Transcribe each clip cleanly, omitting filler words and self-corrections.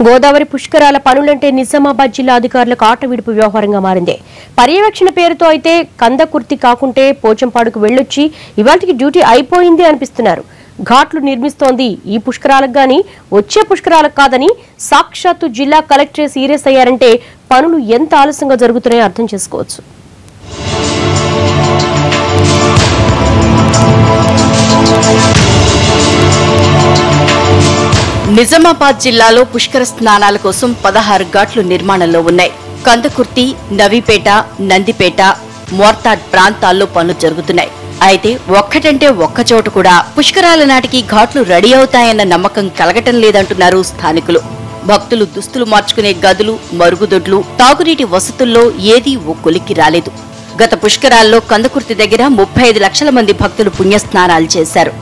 గోదావరి పుష్కరాల పనులంటే నిజామాబాద్ జిల్లా అధికారులకు ఆటవిడుపు వ్యవహారంగా మారింది. పర్యవేక్షణ పేరుతో అయితే కందకుర్తి కాకుంటే పోచంపాడుకు వెళ్లొచ్చి ఇవాటికి డ్యూటీ అయిపోయింది అనిపిస్తున్నారు. ఘాట్లు నిర్మిస్తోంది ఈ పుష్కరాలకు గాని వచ్చే పుష్కరాలకు కాదని సాక్షాత్తు జిల్లా కలెక్టరే సీరియస్ అయ్యారంటే పనులు ఎంత ఆలస్యంగా జరుగుతున్నాయో అర్థం చేసుకోవచ్చు. నిజామాబాద్ జిల్లాలో పుష్కర స్నానాల కోసం 16 ఘాట్లు నిర్మాణంలో ఉన్నాయి. కందకుర్తి, నవీపేట, నందిపేట, మోర్తాడ్ ప్రాంతాల్లో పనులు జరుగుతున్నాయి. అయితే ఒక్కటంటే ఒక్కచోట కూడా పుష్కరాల నాటికి ఘాట్లు రెడీ అవుతాయన్న నమ్మకం కలగటం లేదంటున్నారు స్థానికులు. భక్తులు దుస్తులు మార్చుకునే గదులు, మరుగుదొడ్లు, తాగునీటి వసతుల్లో ఏదీ ఓ కొలిక్కి రాలేదు. గత పుష్కరాల్లో కందకుర్తి దగ్గర 35 లక్షల మంది భక్తులు పుణ్యస్నానాలు చేశారు.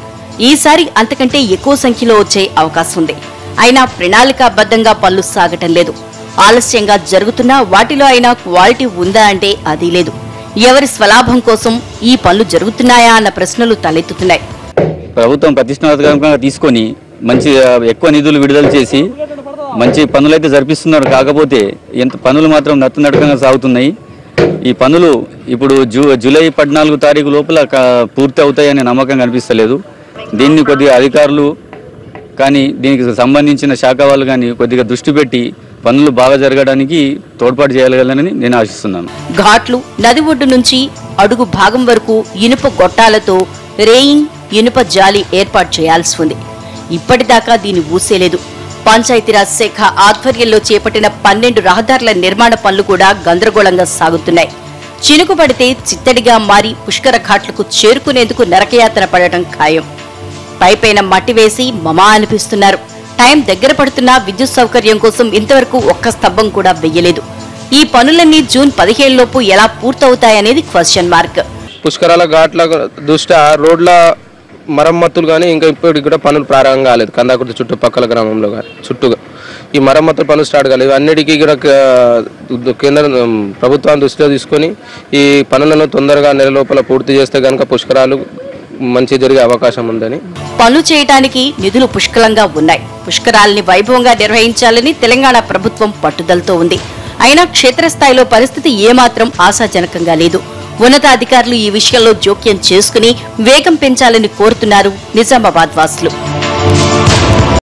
ఈసారి అంతకంటే ఎక్కువ సంఖ్యలో వచ్చే అవకాశం ఉంది. అయినా ప్రణాళికాబద్ధంగా పనులు సాగటం లేదు. ఆలస్యంగా జరుగుతున్నా వాటిలో అయినా క్వాలిటీ ఉందా అంటే అది లేదు. ఎవరి స్వలాభం కోసం ఈ పనులు జరుగుతున్నాయా అన్న ప్రశ్నలు తలెత్తుతున్నాయి. ప్రభుత్వం ప్రతిష్టాత్మకంగా తీసుకొని మంచి ఎక్కువ నిధులు విడుదల చేసి మంచి పనులైతే జరిపిస్తున్నారు. కాకపోతే ఎంత పనులు మాత్రం నత్తనడకంగా సాగుతున్నాయి. ఈ పనులు ఇప్పుడు జూలై 14 తారీఖు లోపల పూర్తి అవుతాయనే నమ్మకం కనిపిస్తలేదు. దీన్ని కొద్దిగా అధికారులు కానీ దీనికి సంబంధించిన శాఖ వాళ్ళు కానీ కొద్దిగా దృష్టి పెట్టి పనులు బాగా జరగడానికి తోడ్పాటు చేయగలరని నేను ఆశిస్తున్నాను. ఘాట్లు నది ఒడ్డు నుంచి అడుగు భాగం వరకు ఇనుప గొట్టాలతో రేయింగ్, ఇనుప జాలి ఏర్పాటు చేయాల్సి ఉంది. ఇప్పటిదాకా దీన్ని ఊసేలేదు. పంచాయతీరాజ్ శాఖ ఆధ్వర్యంలో చేపట్టిన 12 రహదారుల నిర్మాణ పనులు కూడా గందరగోళంగా సాగుతున్నాయి. చినుకు పడితే చిత్తడిగా మారి పుష్కర ఘాట్లకు చేరుకునేందుకు నరకయాత్ర పడటం ఖాయం. పైపైన మట్టి వేసి మమా అనిపిస్తున్నారు. టైం దగ్గర పడుతున్నా విద్యుత్ సౌకర్యం కోసం ఇంతవరకు ఒక్క స్తంభం కూడా వెయ్యలేదు. ఈ పనులన్నీ జూన్ 15 లోపు ఎలా పూర్తవుతాయనేది క్వశ్చన్ మార్క్. పుష్కరాల ఘాట్ల దృష్ట్యా రోడ్ల మరమ్మతులు కానీ ఇంకా ఇప్పటికి కూడా పనులు ప్రారంభం కాలేదు. కందాకుర్తి చుట్టుపక్కల గ్రామంలో కానీ చుట్టూగా ఈ మరమ్మతుల పనులు స్టార్ట్ కాలేదు. అన్నిటికీ కూడా కేంద్ర ప్రభుత్వాన్ని దృష్టిలో తీసుకొని ఈ పనులను తొందరగా నెల లోపల పూర్తి చేస్తే కనుక పుష్కరాలు మంచి జరిగే అవకాశం ఉందని. పనులు చేయడానికి నిధులు పుష్కలంగా ఉన్నాయి. పుష్కరాలని వైభవంగా నిర్వహించాలని తెలంగాణ ప్రభుత్వం పట్టుదలతో ఉంది. అయినా క్షేత్రస్థాయిలో పరిస్థితి ఏమాత్రం ఆశాజనకంగా లేదు. ఉన్నతాధికారులు ఈ విషయంలో జోక్యం చేసుకుని వేగం పెంచాలని కోరుతున్నారు నిజామాబాద్ వాసులు.